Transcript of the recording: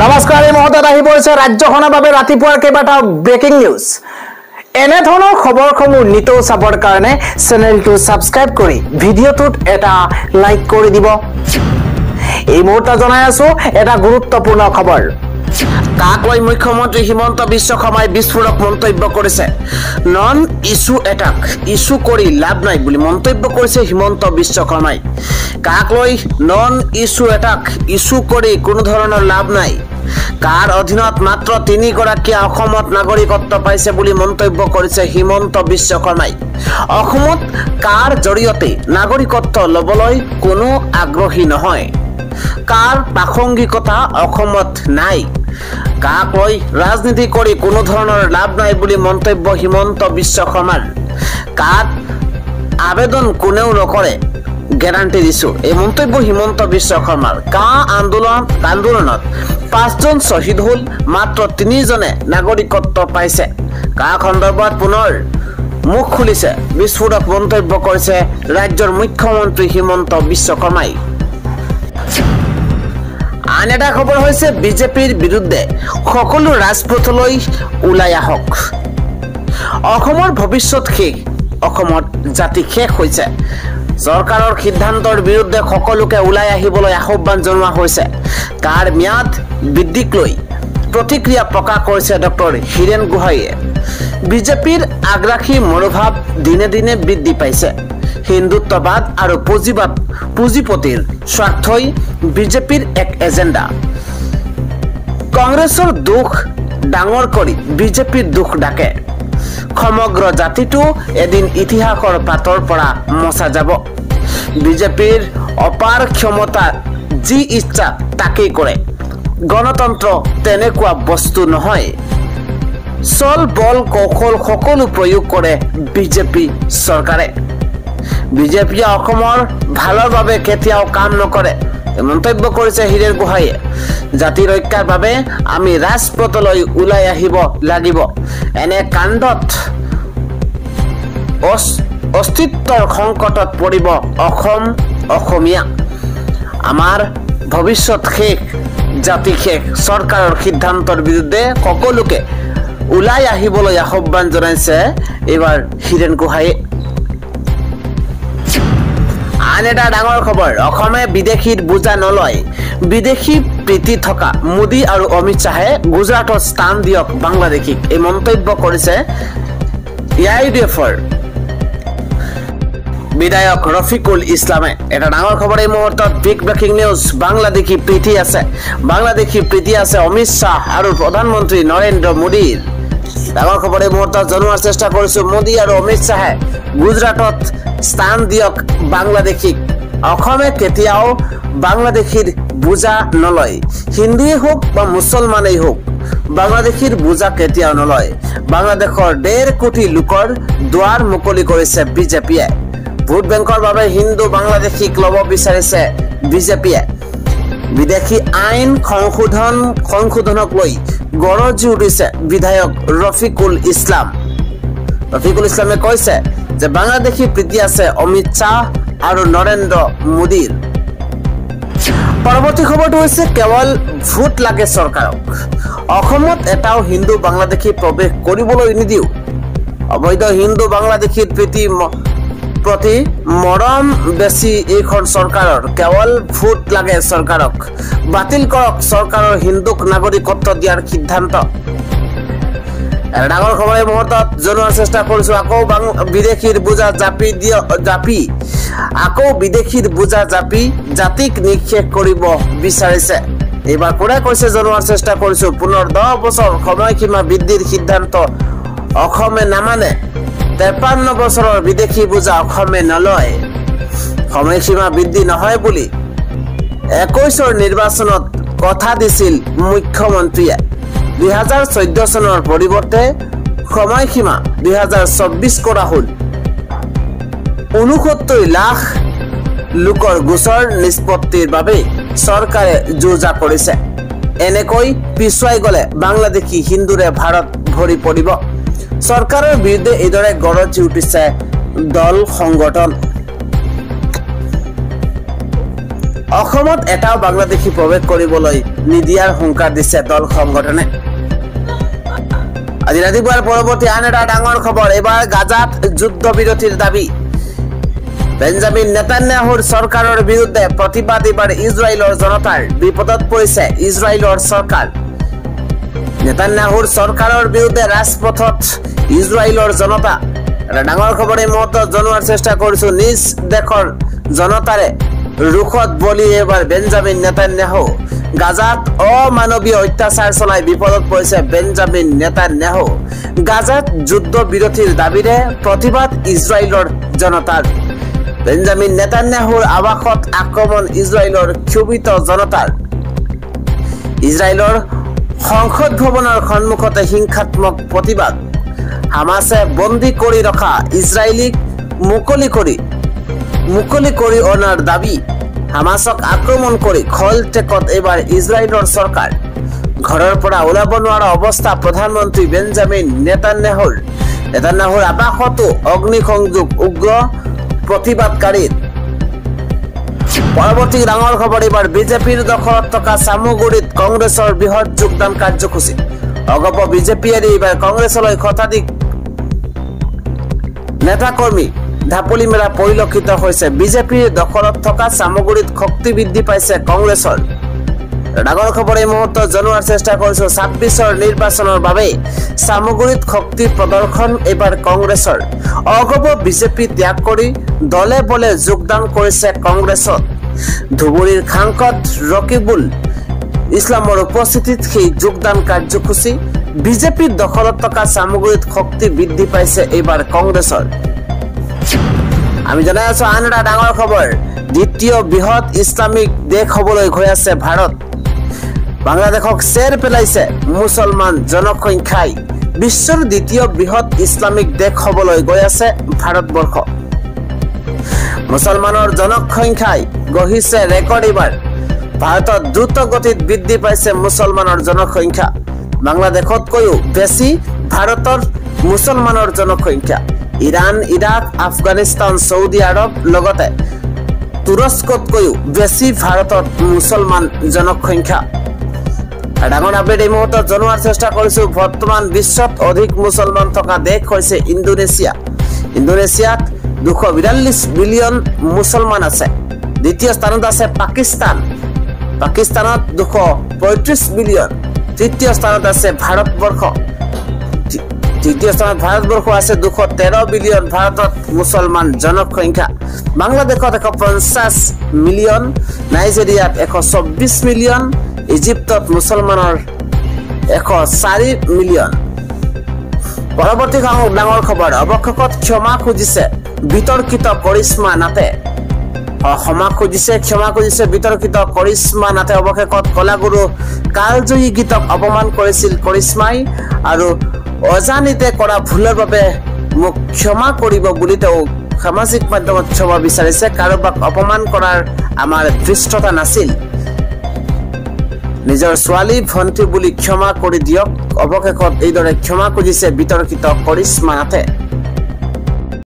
নমস্কাৰ, এই মুহূৰ্তত আহি পৰিছে ৰাজ্যখনৰ বাবে ৰাতিপুৱাৰ কেইবাটাও ব্ৰেকিং নিউজ। এনে ধৰণৰ খবৰসমূহ নিতৌ চাবৰ কাৰণে চেনেলটো ছাবস্ক্ৰাইব কৰি ভিডিঅ'টোত এটা লাইক কৰি দিব। এই মুহূৰ্তত জনাই আছো এটা গুৰুত্বপূৰ্ণ খবৰ। কাক লৈ মুখ্যমন্ত্ৰী হিমন্ত বিশ্ব শৰ্মাই বিস্ফোৰক মন্তব্য কৰিছে। নন ইছ্যু এটাক ইছ্যু কৰি লাভ নাই বুলি মন্তব্য কৰিছে হিমন্ত বিশ্ব শৰ্মাই। কাক লৈ নন ইছ্যু এটাক ইছ্যু কৰি কোনো ধৰণৰ লাভ নাই। কাৰ অধীনত মাত্ৰ ৩ গৰাকীয়ে অসমত নাগৰিকত্ব পাইছে বুলি মন্তব্য কৰিছে হিমন্ত বিশ্ব শৰ্মাই। অসমত কাৰ জৰিয়তে নাগৰিকত্ব ল'বলৈ কোনো আগ্ৰহী নহয়। কাৰ প্ৰাসংগিকতা অসমত নাই। কাক লৈ ৰাজনীতি কৰি কোনো ধৰণৰ লাভ নাই বুলি মন্তব্য হিমন্ত বিশ্ব শৰ্মাৰ। কাক আবেদন কোনেও নকৰে গ্যাৰাণ্টি দিছো, এই মন্তব্য হিমন্ত বিশ্ব শৰ্মাৰ। কা আন্দোলনত ৫জন শ্বহীদ হ'ল, মাত্ৰ ৩জনে নাগৰিকত্ব পাইছে। কা সন্দৰ্ভত পুনৰ মুখ খুলিছে, বিস্ফোৰক মন্তব্য কৰিছে ৰাজ্যৰ মুখ্যমন্ত্ৰী হিমন্ত বিশ্ব শৰ্মাই। আন এটা খবৰ হৈছে বিজেপিৰ বিৰুদ্ধে সকলো ৰাজপথলৈ ওলাই আহক। অসমৰ ভৱিষ্যত শেষ, অসমত জাতি শেষ হৈছে। চৰকাৰৰ সিদ্ধান্তৰ বিৰুদ্ধে সকলোকে ওলাই আহিবলৈ আহ্বান জনোৱা হৈছে। কাৰ ম্যাদ বৃদ্ধিক লৈ প্ৰতিক্ৰিয়া প্ৰকাশ কৰিছে ডক্টৰ হীৰেন গোহাঁইয়ে। বিজেপিৰ আগ্ৰাসী মনোভাৱ দিনে দিনে বৃদ্ধি পাইছে। হিন্দুত্ববাদ আৰু পুঁজিপতিৰ স্বাৰ্থই বিজেপিৰ এক এজেণ্ডা। কংগ্ৰেছৰ দুখ ডাঙৰ কৰি বিজেপিৰ দুখ ডাকে। সমগ্ৰ জাতিটো এদিন ইতিহাসৰ পাতৰ পৰা মচা যাব। বিজেপিৰ অপাৰ ক্ষমতা, যি ইচ্ছা তাকেই কৰে। গণতন্ত্ৰ তেনেকুৱা বস্তু নহয়। চল বল কৌশল সকলো প্ৰয়োগ কৰে বিজেপি চৰকাৰে। বিজেপিয়ে অসমৰ ভালৰ বাবে কেতিয়াও কাম নকৰে, মন্তব্য কৰিছে হীৰেন গোহাঁইয়ে। জাতি ৰক্ষাৰ বাবে আমি ৰাজপথলৈ ওলাই আহিব লাগিব। এনে কাণ্ডত অস্তিত্বৰ সংকটত পৰিব অসম, অসমীয়া। আমাৰ ভৱিষ্যত শেষ, জাতি শেষ। চৰকাৰৰ সিদ্ধান্তৰ বিৰুদ্ধে সকলোকে ওলাই আহিবলৈ আহ্বান জনাইছে এইবাৰ হীৰেন গোহাঁইয়ে। আন এটা ডাঙৰ খবৰ, অসমে বিদেশীৰ বোজা নলয়। বিদেশী প্ৰীতি থকা মোদী আৰু অমিত শ্বাহে গুজৰাটত স্থান দিয়ক বাংলাদেশীক, এই মন্তব্য কৰিছে AIUDFৰ বিধায়ক ৰফিকুল ইছলামে। এটা ডাঙৰ খবৰ এই মুহূৰ্তত, বিগ ব্ৰেকিং নিউজ। বাংলাদেশী প্ৰীতি আছে অমিত শ্বাহ আৰু প্ৰধানমন্ত্ৰী নৰেন্দ্ৰ মোদীৰ। ডাঙৰ খবৰ এই মুহূৰ্তত জনোৱাৰ চেষ্টা কৰিছো। মোদী আৰু অমিত শ্বাহে গুজৰাটত স্থান দিয়ক বাংলাদেশীক। অসমে কেতিয়াও বাংলাদেশীৰ বোজা নলয়। হিন্দুৱেই হওক বা মুছলমানেই হওক, বাংলাদেশীৰ বোজা কেতিয়াও নলয়। বাংলাদেশৰ 1.5 কোটি লোকৰ দুৱাৰ মুকলি কৰিছে বিজেপিয়ে। ভোট বেংকৰ বাবে হিন্দু বাংলাদেশীক ল'ব বিচাৰিছে বিজেপিয়ে। বিদেশী আইন সংশোধনক লৈ গৰজি উঠিছে বিধায়ক ৰফিকুল ইছলাম। ৰফিকুল ইছলামে কৈছে যে বাংলাদেশী প্ৰীতি আছে অমিত শ্বাহ আৰু নৰেন্দ্ৰ মোদীৰ। পৰৱৰ্তী খবৰটো হৈছে কেৱল ভোট লাগে চৰকাৰক। অসমত এটাও হিন্দু বাংলাদেশী প্ৰৱেশ কৰিবলৈ নিদিও। অবৈধ হিন্দু বাংলাদেশীৰ প্ৰতি মৰম বেছি এইখন চৰকাৰৰ। কেৱল ভোট লাগে চৰকাৰক। বাতিল কৰক চৰকাৰৰ হিন্দুক নাগৰিকত্ব দিয়াৰ সিদ্ধান্ত। ডাঙৰ খবৰ এই মুহূৰ্তত জনোৱাৰ চেষ্টা কৰিছো। আকৌ বিদেশীৰ বোজা জাপি জাতিক নিঃশেষ কৰিব বিচাৰিছে। এইবাৰ কোনে কৈছে জনোৱাৰ চেষ্টা কৰিছো। পুনৰ 10 বছৰ সময়সীমা বৃদ্ধিৰ সিদ্ধান্ত অসমে নামানে। 53 বছৰৰ বিদেশী বোজা অসমে নলয়। সময়সীমা বৃদ্ধি নহয় বুলি 21ৰ নিৰ্বাচনত কথা দিছিল মুখ্যমন্ত্ৰীয়ে। 2014 চনৰ পৰিৱৰ্তে সময়সীমা 2024 কৰা হ'ল। 69 লাখ লোকৰ গোচৰ নিষ্পত্তিৰ বাবে চৰকাৰে যোজা কৰিছে। এনেকৈ পিছুৱাই গলে বাংলাদেশী হিন্দুৰে ভাৰত ভৰি পৰিব। চৰকাৰৰ বিৰুদ্ধে এইদৰে গৰজি উঠিছে দল সংগঠন। অসমত এটাও বাংলাদেশী প্ৰৱেশ কৰিবলৈ নিদিয়াৰ হুংকাৰ দিছে দল সংগঠনে। আজি ৰাতিপুৱাৰ পৰৱৰ্তী আন এটা ডাঙৰ খবৰ, এবাৰ গাজাত যুদ্ধবিৰতিৰ দাবী। বেঞ্জামিন নেতান্যাহুৰ চৰকাৰৰ বিৰুদ্ধে প্ৰতিবাদ এবাৰ ইজৰাইলৰ জনতাৰ। বিপদত পৰিছে ইজৰাইলৰ চৰকাৰ। নেতান্যাহুৰ চৰকাৰৰ বিৰুদ্ধে ৰাজপথত ইজৰাইলৰ জনতা। এটা ডাঙৰ খবৰ এই মুহূৰ্তত জনোৱাৰ চেষ্টা কৰিছো। নিজ দেশৰ জনতাৰে ৰোষত বলি এবাৰ বেঞ্জামিন নেতান্যাহু। গাজাত অমানৱীয় অত্যাচাৰ চলাই বিপদত পৰিছে বেঞ্জামিন নেতান্যাহু। গাজাত যুদ্ধ বিৰতিৰ দাবীৰে প্ৰতিবাদ ইজৰাইলৰ জনতাৰ। বেঞ্জামিন নেতান্যাহুৰ আৱাসত আক্ৰমণ ইজৰাইলৰ ক্ষোভিত জনতাৰ। ইজৰাইলৰ সংসদ ভৱনৰ সন্মুখতে হিংসাত্মক প্ৰতিবাদ। হামাছে বন্দী কৰি ৰখা ইজৰাইলীক মুকলি কৰি অনাৰ দাবী। হামাছক আক্ৰমণ কৰি খলটেকত এইবাৰ ইজৰাইলৰ চৰকাৰ। ঘৰৰ পৰা ওলাব নোৱাৰা অৱস্থা প্ৰধানমন্ত্ৰী বেঞ্জামিন নেতান্যাহুৰ। নেতান্যাহুৰ আৱাসতো অগ্নিসংযোগ উগ্ৰ প্ৰতিবাদকাৰীৰ। পৰৱৰ্তী ডাঙৰ খবৰ, এইবাৰ বিজেপিৰ দখলত থকা চামুগুৰিত কংগ্ৰেছৰ বৃহৎ যোগদান কাৰ্যসূচী। অগপ বিজেপি এৰি এইবাৰ কংগ্ৰেছলৈ শতাধিক নেতাকৰ্মী ঢাপলি মেলা পৰিলক্ষিত হৈছে। বিজেপিৰ দখলত থকা চামুগুৰিত শক্তি বৃদ্ধি পাইছে কংগ্ৰেছৰ। ডাঙৰ খবৰ এই মুহূৰ্তত জনোৱাৰ চেষ্টা কৰিছো। ২৬ৰ নিৰ্বাচনৰ বাবে চামুগুৰিত শক্তি প্ৰদৰ্শন এইবাৰ কংগ্ৰেছৰ। অগপ বিজেপি ত্যাগ কৰি দলে বলে যোগদান কৰিছে কংগ্ৰেছত। ধুবুৰীৰ সাংসদ ৰকিবুল ইছলামৰ উপস্থিতিত সেই যোগদান কাৰ্যসূচী। বিজেপিৰ দখলত থকা চামুগুৰিত শক্তি বৃদ্ধি পাইছে এইবাৰ কংগ্ৰেছৰ। আমি জনাই আছো আন এটা ডাঙৰ খবৰ, দ্বিতীয় বৃহৎ ইছলামিক দেশ হবলৈ গৈ আছে ভাৰত। বাংলাদেশক চেৰ পেলাইছে মুছলমান জনসংখ্যাই। বিশ্বৰ দ্বিতীয় বৃহৎ ইছলামিক দেশ হবলৈ গৈ আছে ভাৰতবৰ্ষ। মুছলমানৰ জনসংখ্যাই গঢ়িছে ৰেকৰ্ড এইবাৰ। ভাৰতত দ্ৰুত গতিত বৃদ্ধি পাইছে মুছলমানৰ জনসংখ্যা। বাংলাদেশতকৈও বেছি ভাৰতৰ মুছলমানৰ জনসংখ্যা। ইৰাণ, ইৰাক, আফগানিস্তান, চৌদি আৰব লগতে তুৰস্কতকৈও বেছি ভাৰতত মুছলমান জনসংখ্যা। ডাঙৰ আপডেট এই মুহূৰ্তত জনোৱাৰ চেষ্টা কৰিছো। বৰ্তমান বিশ্বত অধিক মুছলমান থকা দেশ হৈছে ইণ্ডোনেছিয়া। ইণ্ডোনেছিয়াত ২৪২ বিলিয়ন মুছলমান আছে। দ্বিতীয় স্থানত আছে পাকিস্তান। পাকিস্তানত ২৩৫ বিলিয়ন। তৃতীয় স্থানত আছে ভাৰতবৰ্ষ। তৃতীয় স্থানত ভাৰতবৰ্ষ আছে ২১৩ বিলিয়ন ভাৰতত মুছলমান জনসংখ্যা। বাংলাদেশত ১৫০ মিলিয়ন। নাইজেৰিয়াত ১২৪ মিলিয়ন। ইজিপ্তত মুছলমানৰ ১০৪ মিলিয়ন। পৰৱৰ্তী ডাঙৰ খবৰ, অৱশেষত ক্ষমা খুজিছে বিতৰ্কিত কৰিশ্মা নাথে। ক্ষমা খুজিছে বিতৰ্কিত কৰিশ্মা নাথে। অৱশেষত কলাগুৰু কালজয়ী গীতক অপমান কৰিছিল কৰিশ্মাই আৰু অজানিতে কৰা ভুলৰ বাবে মোক ক্ষমা কৰিব বুলি তেওঁ সামাজিক মাধ্যমত ক্ষমা বিচাৰিছে। কাৰোবাক অপমান কৰাৰ আমাৰ ধৃষ্টতা নাছিল। নিজৰ ছোৱালী ভণ্টি বুলি ক্ষমা কৰি দিয়ক। অৱশেষত এইদৰে ক্ষমা খুজিছে বিতৰ্কিত কৰিশ্মা নাথে।